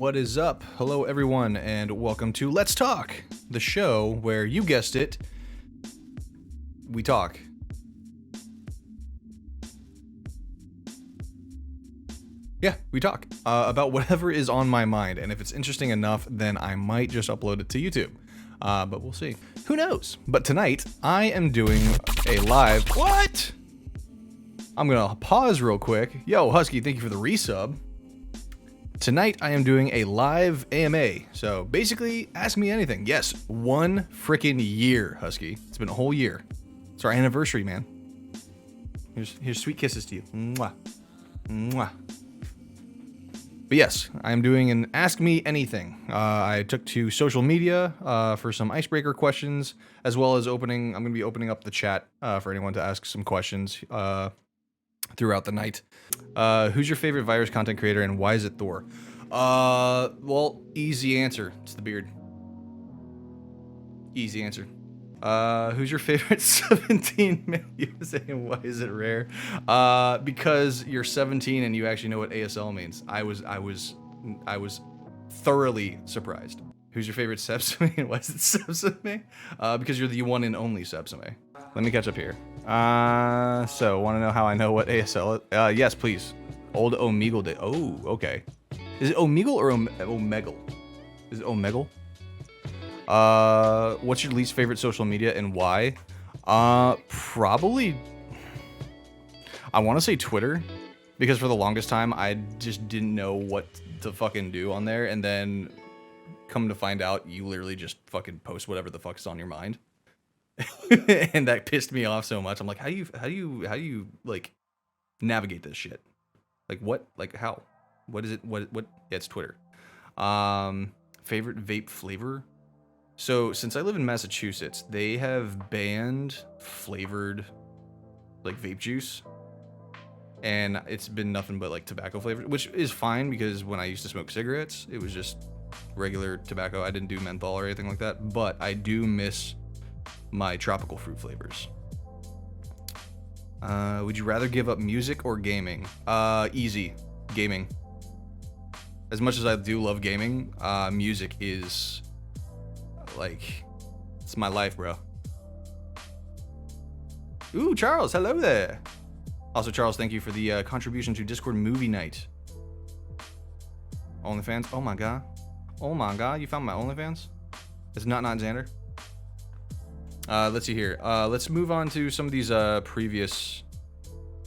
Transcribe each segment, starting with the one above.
What is up? Hello, everyone, and welcome to Let's Talk, the show where, you guessed it, we talk. Yeah, we talk about whatever is on my mind, and if it's interesting enough, then I might just upload it to YouTube. But we'll see. Who knows? But tonight, I am doing a live... What? I'm gonna pause real quick. Yo, Husky, thank you for the resub. Tonight, I am doing a live AMA. So basically, ask me anything. Yes, 1 freaking year, Husky. It's been a whole year. It's our anniversary, man. Here's sweet kisses to you. Mwah. Mwah. But yes, I'm doing an Ask Me Anything. I took to social media for some icebreaker questions, as well as I'm going to be opening up the chat for anyone to ask some questions throughout the night. Who's your favorite virus content creator and why is it Thor? Well, easy answer. It's the beard. Easy answer. Who's your favorite 17 man USA and why is it rare? Because you're 17 and you actually know what ASL means. I was thoroughly surprised. Who's your favorite Sepsime and why is it Sepsime? Because you're the one and only Sepsime. Let me catch up here. So want to know how I know what ASL is? Yes, please. Old Omegle did. Oh, okay. Is it Omegle or Omegle? Is it Omegle? What's your least favorite social media and why? Probably, I want to say Twitter, because for the longest time, I just didn't know what to fucking do on there. And then come to find out, you literally just fucking post whatever the fuck's on your mind. And that pissed me off so much. I'm like, how do you like navigate this shit? Like what? Like how? What is it? What? Yeah, it's Twitter. Favorite vape flavor? So since I live in Massachusetts, they have banned flavored like vape juice. And it's been nothing but like tobacco flavored, which is fine because when I used to smoke cigarettes, it was just regular tobacco. I didn't do menthol or anything like that, but I do miss my tropical fruit flavors. Would you rather give up music or gaming? Easy. Gaming. As much as I do love gaming, music is like, it's my life, bro. Ooh, Charles, hello there. Also, Charles, thank you for the contribution to Discord movie night. OnlyFans. Oh my god. Oh my god, you found my OnlyFans? It's not Xander. Let's see here. Let's move on to some of these previous.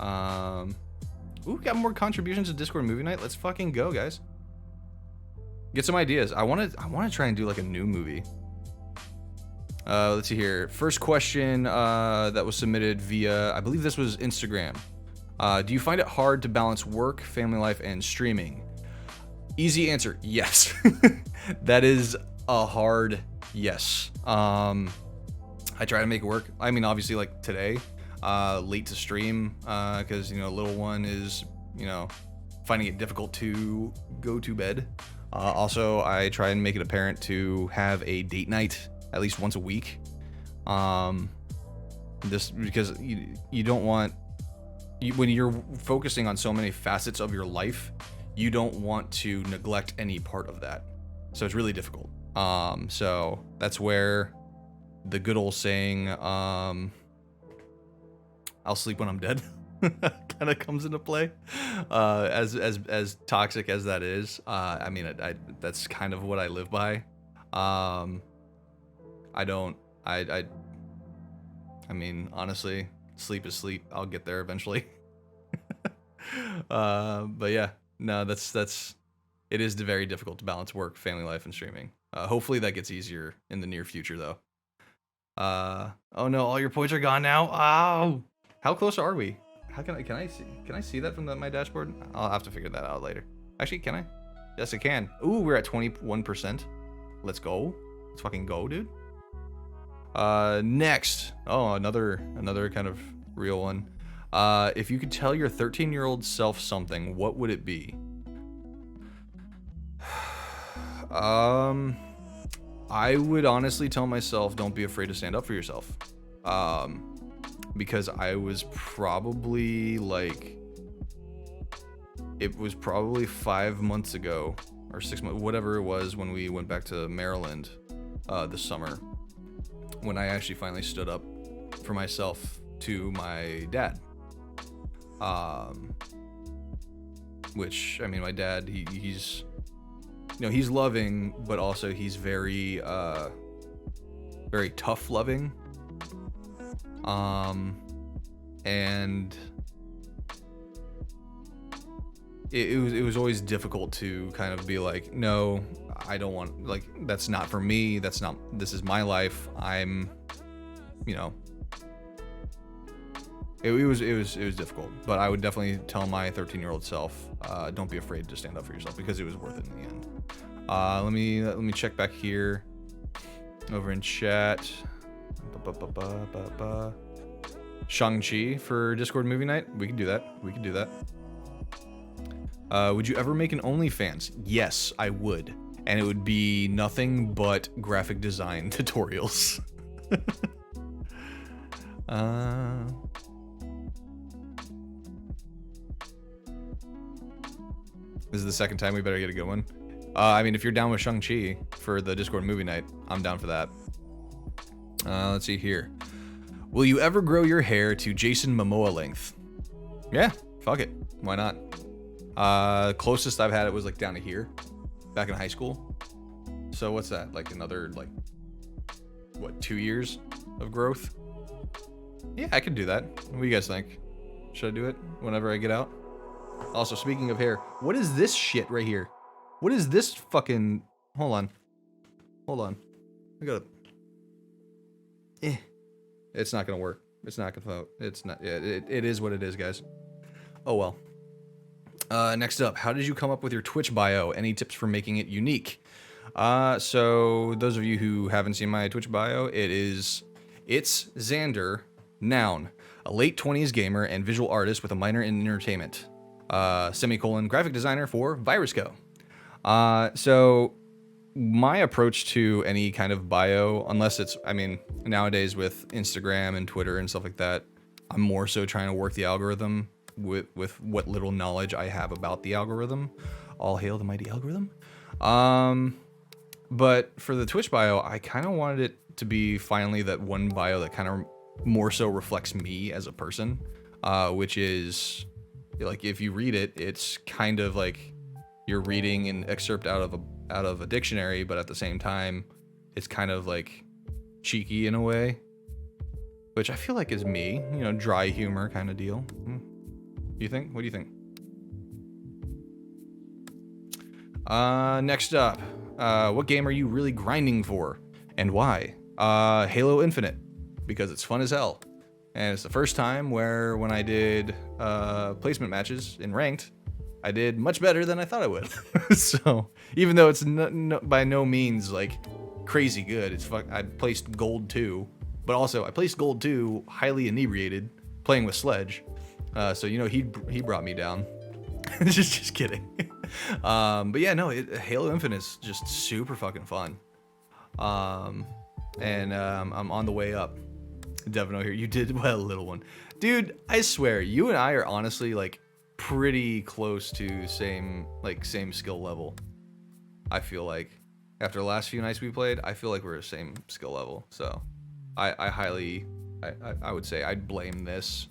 Ooh, got more contributions to Discord movie night. Let's fucking go, guys. Get some ideas. I want to try and do like a new movie. Let's see here. First question that was submitted via, I believe this was Instagram. Do you find it hard to balance work, family life, and streaming? Easy answer, yes. That is a hard yes. I try to make it work. I mean, obviously, like today, late to stream, because, you know, little one is, you know, finding it difficult to go to bed. Also, I try and make it apparent to have a date night at least once a week. This because you don't want, when you're focusing on so many facets of your life, you don't want to neglect any part of that. So it's really difficult. So that's where the good old saying, I'll sleep when I'm dead, kind of comes into play. As toxic as that is, I mean, that's kind of what I live by. I mean, honestly, sleep is sleep. I'll get there eventually. But yeah, no, it is very difficult to balance work, family life, and streaming. Hopefully that gets easier in the near future, though. Oh no, all your points are gone now. Oh, how close are we? How can I see that from my dashboard? I'll have to figure that out later. Actually, can I? Yes, I can. Ooh, we're at 21%. Let's go. Let's fucking go, dude. Next. Oh, another kind of real one. If you could tell your 13-year-old self something, what would it be? I would honestly tell myself, don't be afraid to stand up for yourself. Because I was probably like, it was probably 5 months ago or 6 months, whatever it was, when we went back to Maryland this summer, when I actually finally stood up for myself to my dad. Which, I mean, my dad, he's, you know, he's loving, but also he's very, very tough loving. And it was always difficult to kind of be like, no, I don't want, like, that's not for me. This is my life. I'm, you know, it was difficult, but I would definitely tell my 13-year-old self, don't be afraid to stand up for yourself, because it was worth it in the end. Let me check back here over in chat. Shang-Chi for Discord movie night. We can do that. Would you ever make an OnlyFans? Yes, I would. And it would be nothing but graphic design tutorials. This is the second time. We better get a good one. I mean, if you're down with Shang-Chi for the Discord movie night, I'm down for that. Let's see here. Will you ever grow your hair to Jason Momoa length? Yeah, fuck it. Why not? Closest I've had it was like down to here, back in high school. So what's that? Like another, like, what, 2 years of growth? Yeah, I could do that. What do you guys think? Should I do it whenever I get out? Also, speaking of hair, what is this shit right here? What is this fucking... Hold on. I gotta... It's not gonna work. It's not gonna vote. It's not... Yeah, it is what it is, guys. Oh, well. Next up, how did you come up with your Twitch bio? Any tips for making it unique? So, those of you who haven't seen my Twitch bio, itsxndr, noun, a late 20s gamer and visual artist with a minor in entertainment. Semicolon, graphic designer for VirusCo. So my approach to any kind of bio, unless it's, I mean, nowadays with Instagram and Twitter and stuff like that, I'm more so trying to work the algorithm with what little knowledge I have about the algorithm. All hail the mighty algorithm. But for the Twitch bio, I kind of wanted it to be finally that one bio that kind of more so reflects me as a person, which is like, if you read it, it's kind of like you're reading an excerpt out of a dictionary, but at the same time, it's kind of like cheeky in a way, which I feel like is me, you know, dry humor kind of deal. You think? What do you think? Next up, what game are you really grinding for, and why? Halo Infinite, because it's fun as hell, and it's the first time where when I did placement matches in ranked, I did much better than I thought I would. So even though it's by no means like crazy good, I placed gold 2, but also I placed gold 2 highly inebriated playing with Sledge. So you know he brought me down. just kidding. But yeah, no, Halo Infinite is just super fucking fun. And I'm on the way up. Devino here, you did well, little one. Dude, I swear, you and I are honestly like pretty close to same skill level. I feel like after the last few nights we played, I feel like we're the same skill level. So I would say I'd blame this.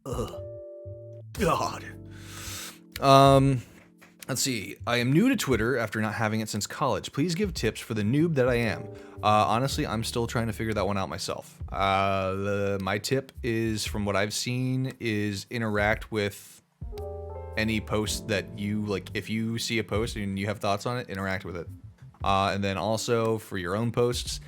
Ugh. God. Let's see. I am new to Twitter after not having it since college. Please give tips for the noob that I am. Honestly, I'm still trying to figure that one out myself. My tip is, from what I've seen, is interact with any post that you like. If you see a post and you have thoughts on it, interact with it. And then also for your own posts,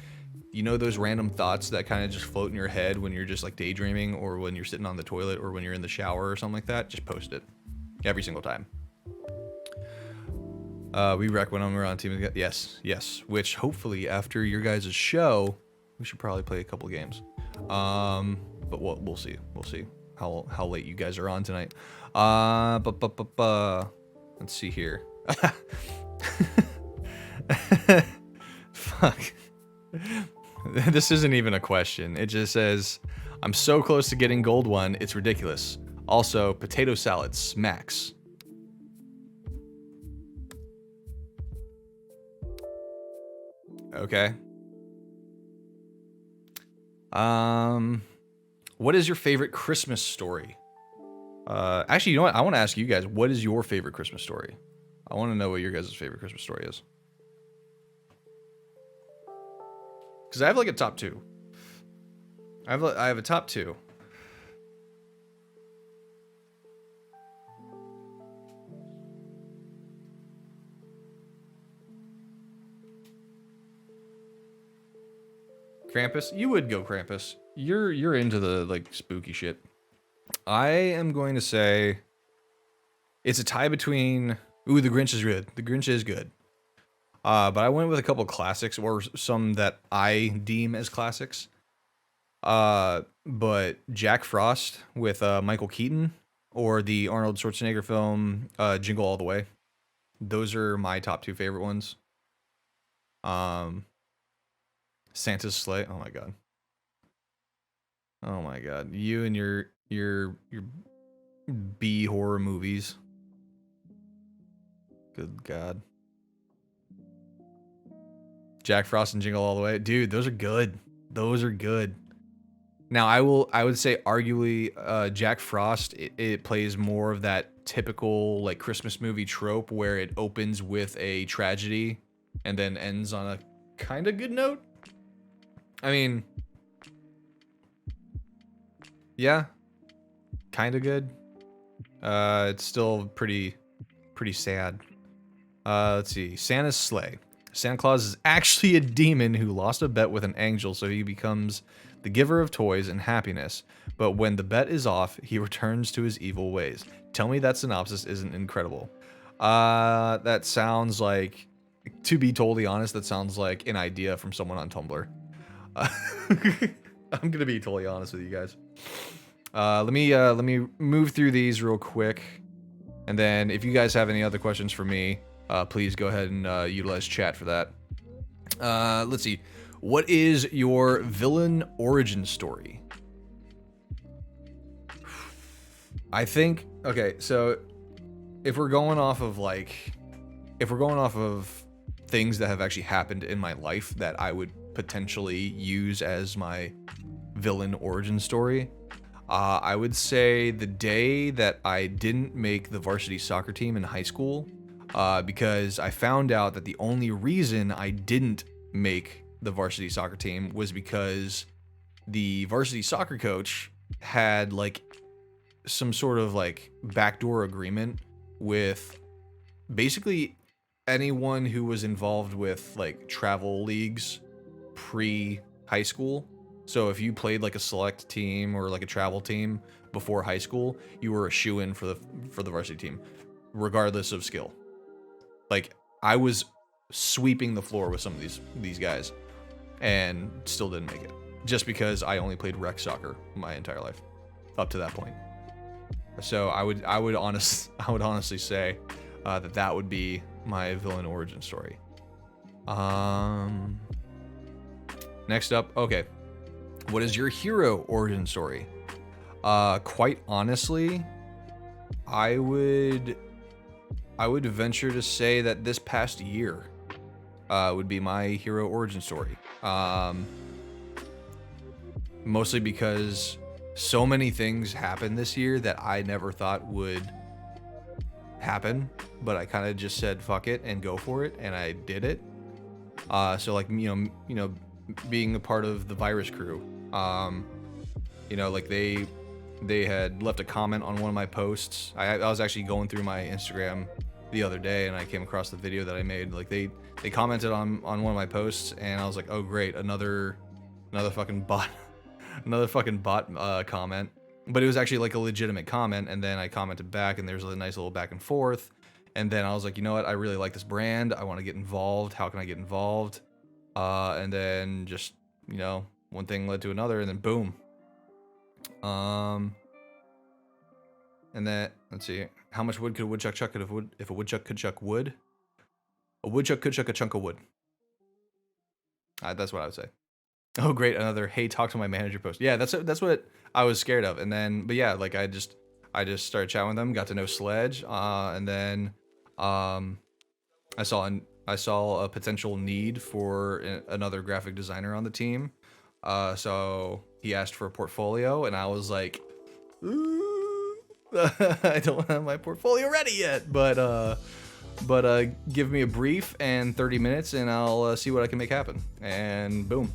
you know those random thoughts that kind of just float in your head when you're just like daydreaming, or when you're sitting on the toilet, or when you're in the shower or something like that, just post it every single time. We wreck when we're on team. Yes. Which hopefully after your guys' show, we should probably play a couple games. But we'll see. We'll see how late you guys are on tonight. Let's see here. Fuck. This isn't even a question. It just says, I'm so close to getting gold 1, it's ridiculous. Also, potato salad smacks. Okay. What is your favorite Christmas story? Actually, you know what? I want to ask you guys, what is your favorite Christmas story? I want to know what your guys' favorite Christmas story is. Because I have like a top two. I have a top two. Krampus? You would go Krampus. You're into the like spooky shit. I am going to say it's a tie between. Ooh, the Grinch is good. The Grinch is good. But I went with a couple classics, or some that I deem as classics. But Jack Frost with Michael Keaton, or the Arnold Schwarzenegger film Jingle All the Way. Those are my top two favorite ones. Santa's Sleigh. Oh my god. Oh my god. You and your B horror movies. Good god. Jack Frost and Jingle All the Way. Dude, those are good. Those are good. Now, I would say arguably Jack Frost, it plays more of that typical like Christmas movie trope where it opens with a tragedy and then ends on a kind of good note. I mean, yeah, kind of good. It's still pretty sad. Let's see. Santa's Sleigh. Santa Claus is actually a demon who lost a bet with an angel, so he becomes the giver of toys and happiness. But when the bet is off, he returns to his evil ways. Tell me that synopsis isn't incredible. That sounds like, to be totally honest, that sounds like an idea from someone on Tumblr. I'm gonna be totally honest with you guys. Let me move through these real quick, and then if you guys have any other questions for me, please go ahead and utilize chat for that. Let's see. What is your villain origin story? I think, okay, so if we're going off of things that have actually happened in my life that I would potentially use as my villain origin story, I would say the day that I didn't make the varsity soccer team in high school, because I found out that the only reason I didn't make the varsity soccer team was because the varsity soccer coach had like some sort of like backdoor agreement with basically anyone who was involved with like travel leagues pre-high school. So if you played like a select team or like a travel team before high school, you were a shoo-in for the varsity team, regardless of skill. Like I was sweeping the floor with some of these guys and still didn't make it, just because I only played rec soccer my entire life up to that point. So I would honestly say that would be my villain origin story. Next up, okay, what is your hero origin story? Quite honestly, I would venture to say that this past year would be my hero origin story. Mostly because so many things happened this year that I never thought would happen, but I kind of just said fuck it and go for it, and I did it. So like you know, being a part of the virus crew, like they had left a comment on one of my posts. I was actually going through my Instagram the other day and I came across the video that I made. Like they commented on one of my posts, and I was like, oh great, another fucking bot another fucking bot comment. But it was actually like a legitimate comment, and then I commented back and there's a nice little back and forth, and then I was like, you know what, I really like this brand, I want to get involved, how can I get involved? And then just, one thing led to another, and then boom. And then, let's see, how much wood could a woodchuck chuck if a woodchuck could chuck wood? A woodchuck could chuck a chunk of wood. That's what I would say. Oh great, another hey, talk to my manager post. Yeah, that's what I was scared of. And then, but yeah, like I I just started chatting with them, got to know Sledge, and then I saw a potential need for another graphic designer on the team. So he asked for a portfolio, and I was like, ooh, I don't have my portfolio ready yet, but give me a brief and 30 minutes, and I'll see what I can make happen. And boom.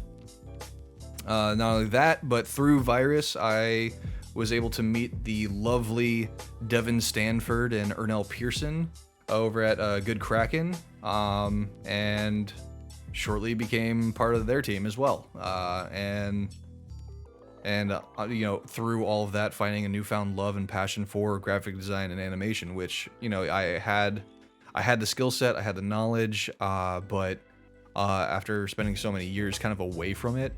Not only that, but through Virus, I was able to meet the lovely Devin Stanford and Ernell Pearson over at Good Kraken, and shortly became part of their team as well. And you know, through all of that, finding a newfound love and passion for graphic design and animation, which, you know, I had the skill set, I had the knowledge, but after spending so many years kind of away from it,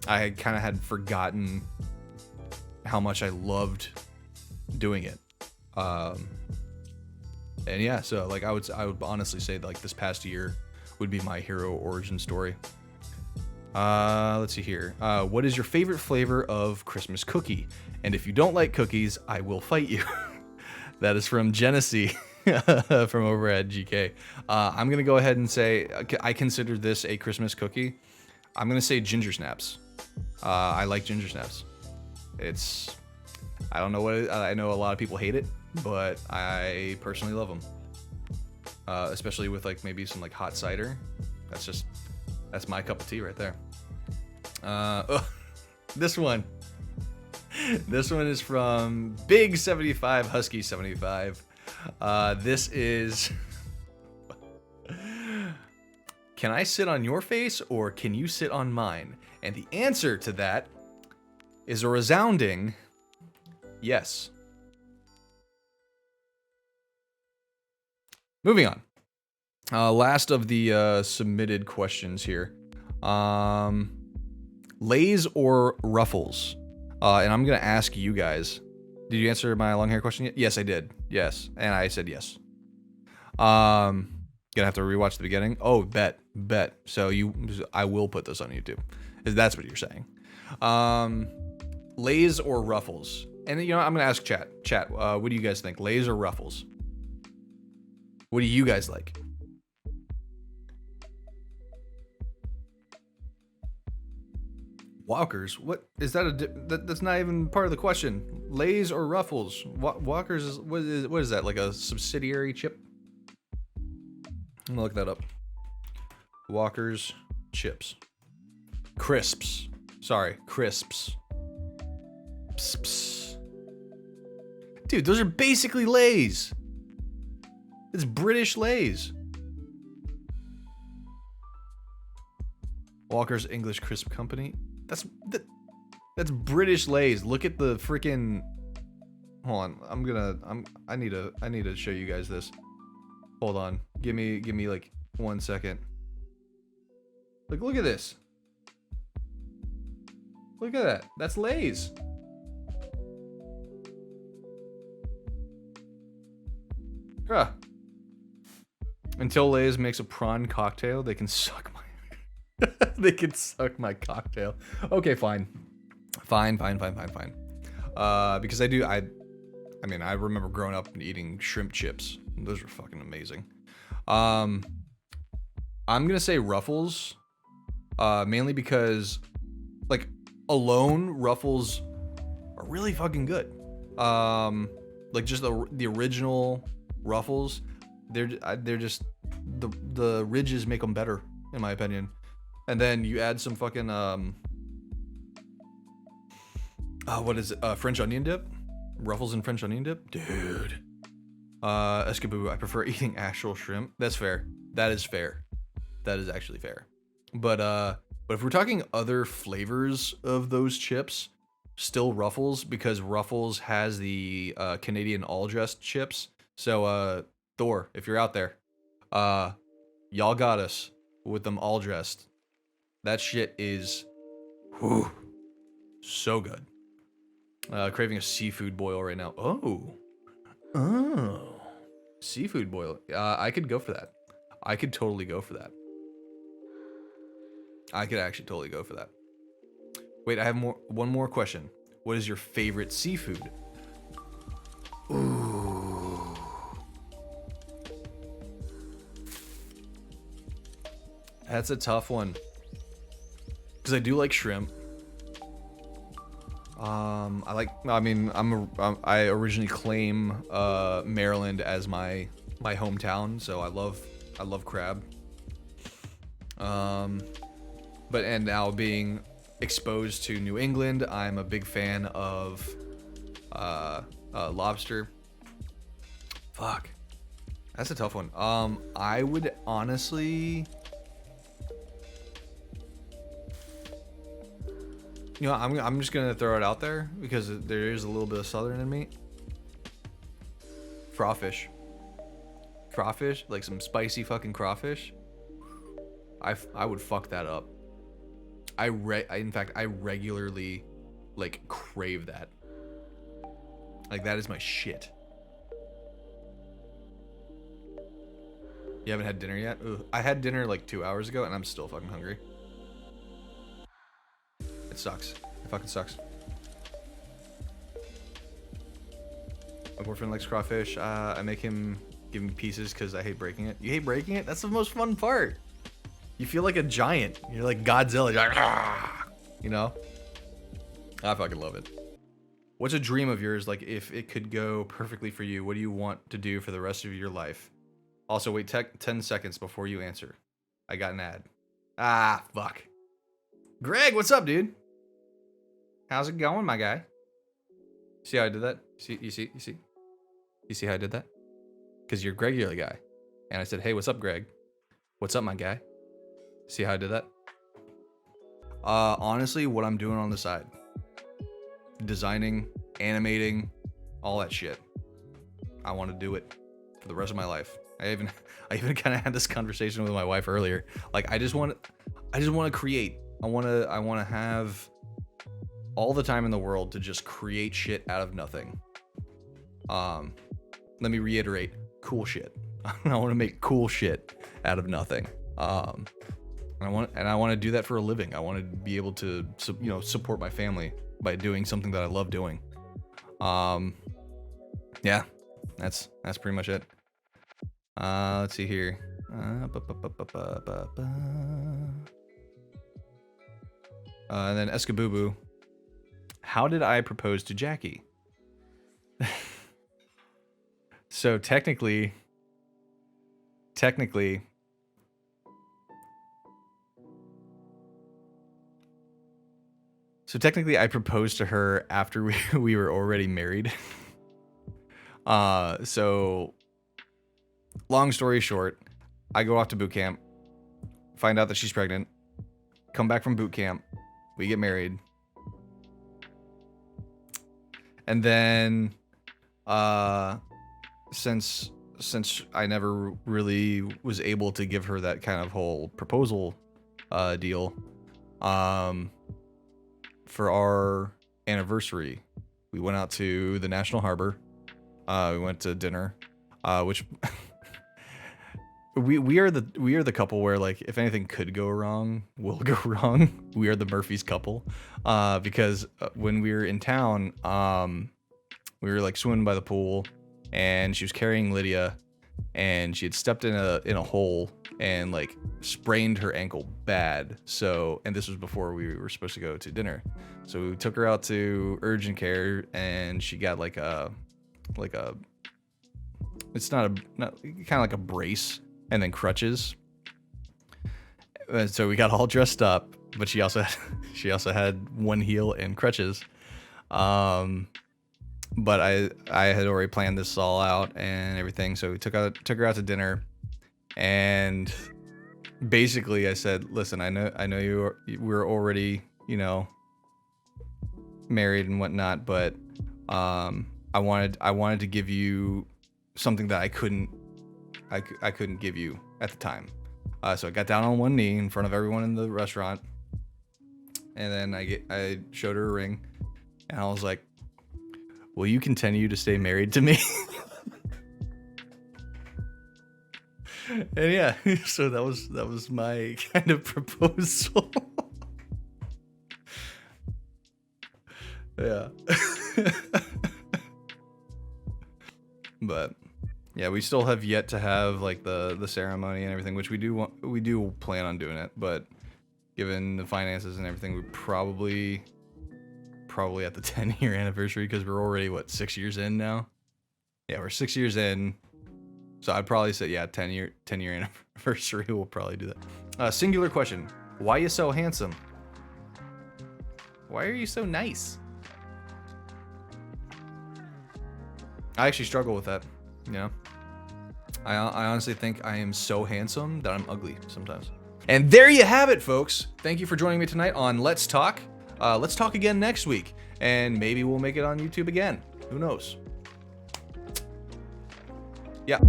I had kind of had forgotten how much I loved doing it. And yeah, so like I would honestly say like this past year would be my hero origin story. Let's see here. What is your favorite flavor of Christmas cookie? And if you don't like cookies, I will fight you. That is from Genesee from over at GK. I'm gonna go ahead and say I consider this a Christmas cookie. I'm gonna say ginger snaps. I like ginger snaps. I don't know what I know a lot of people hate it, but I personally love them. Especially with like maybe some like hot cider. That's my cup of tea right there. This one is from Big 75 Husky 75. This is can I sit on your face or can you sit on mine? And the answer to that is a resounding yes. Moving on. Last of the submitted questions here. Lay's or Ruffles? And I'm going to ask you guys. Did you answer my long hair question yet? Yes, I did. Yes. And I said yes. Gonna have to rewatch the beginning. Oh, bet. So I will put this on YouTube. If that's what you're saying. Lay's or Ruffles? And you know, I'm gonna ask chat. What do you guys think? Lay's or Ruffles? What do you guys like? Walkers? What is that? That's not even part of the question. Lay's or Ruffles? Walkers is what is that? Like a subsidiary chip? I'm gonna look that up. Walkers chips. Crisps. Sorry, crisps. Psst. Dude, those are basically Lay's. It's British Lay's. Walker's English Crisp Company. That's British Lay's. Look at the freaking. Hold on. I need to show you guys this. Hold on. Give me like 1 second. Look at this. Look at that. That's Lay's. Huh. Until Lay's makes a prawn cocktail, they can suck my they can suck my cocktail. Okay, fine. Because I mean, I remember growing up and eating shrimp chips. Those were fucking amazing. I'm gonna say Ruffles, mainly because, like, alone, Ruffles are really fucking good. Like just the original Ruffles, they're just the ridges make them better, in my opinion. And then you add some fucking what is it? French onion dip? Ruffles and French onion dip? Dude. Escaboo, I prefer eating actual shrimp. That's fair. That is fair. That is actually fair. But if we're talking other flavors of those chips, still Ruffles, because Ruffles has the Canadian all-dressed chips. So Thor, if you're out there, y'all got us with them all-dressed. That shit is whew, so good. Craving a seafood boil right now. Oh, seafood boil. I could go for that. I could totally go for that. I could actually totally go for that. Wait, I have one more question. What is your favorite seafood? Ooh. That's a tough one. Because I do like shrimp. I originally claim Maryland as my hometown, so I love crab. And now being exposed to New England, I'm a big fan of lobster. Fuck, that's a tough one. I would honestly, you know, I'm just gonna throw it out there because there is a little bit of southern in me. Crawfish, like some spicy fucking crawfish. I would fuck that up. In fact, I regularly like crave that. Like that is my shit. You haven't had dinner yet? Ugh. I had dinner like 2 hours ago and I'm still fucking hungry. It sucks. It fucking sucks. My boyfriend likes crawfish. I make him give me pieces because I hate breaking it. You hate breaking it? That's the most fun part. You feel like a giant. You're like Godzilla. You're like, ah! You know? I fucking love it. What's a dream of yours? Like, if it could go perfectly for you, what do you want to do for the rest of your life? Also, wait 10 seconds before you answer. I got an ad. Ah, fuck. Greg, what's up, dude? How's it going, my guy? See how I did that? You see how I did that? Because you're Greg, you're the guy. And I said, hey, what's up, Greg? What's up, my guy? See how I did that? Honestly, what I'm doing on the side. Designing, animating, all that shit. I want to do it for the rest of my life. I even kind of had this conversation with my wife earlier. Like, I just want to create. I want to have all the time in the world to just create shit out of nothing. Let me reiterate, cool shit. I want to make cool shit out of nothing. And I want to do that for a living. I want to be able to, support my family by doing something that I love doing. Yeah, that's pretty much it. Let's see here. And then Eskabubu. How did I propose to Jackie? So technically, I proposed to her after we were already married. So long story short, I go off to boot camp, find out that she's pregnant, come back from boot camp, we get married. And then, since I never really was able to give her that kind of whole proposal, deal, for our anniversary, we went out to the National Harbor. We went to dinner, which we are the couple where, like, if anything could go wrong, will go wrong. We are the Murphy's couple, because when we were in town, we were like swimming by the pool, and she was carrying Lydia, and she had stepped in a hole and like sprained her ankle bad. So, and this was before we were supposed to go to dinner. So we took her out to urgent care, and she got it's not kind of like a brace and then crutches. And so we got all dressed up, but she also had one heel and crutches. But I had already planned this all out and everything, so we took her out to dinner, and basically I said, listen, I know we're already, married and whatnot, but I wanted to give you something that I couldn't give you at the time. So I got down on one knee in front of everyone in the restaurant, and then I showed her a ring, and I was like, will you continue to stay married to me? And yeah, so that was my kind of proposal. Yeah. But yeah, we still have yet to have like the ceremony and everything, which we do plan on doing it, but given the finances and everything, we probably at the 10-year anniversary, because we're already what, 6 years in now. Yeah, we're 6 years in, so I'd probably say, yeah, 10-year anniversary, we'll probably do that. Singular question: why you so handsome? Why are you so nice? I actually struggle with that, you know. I honestly think I am so handsome that I'm ugly sometimes. And there you have it, folks. Thank you for joining me tonight on Let's Talk. Let's talk again next week, and maybe we'll make it on YouTube again. Who knows? Yeah.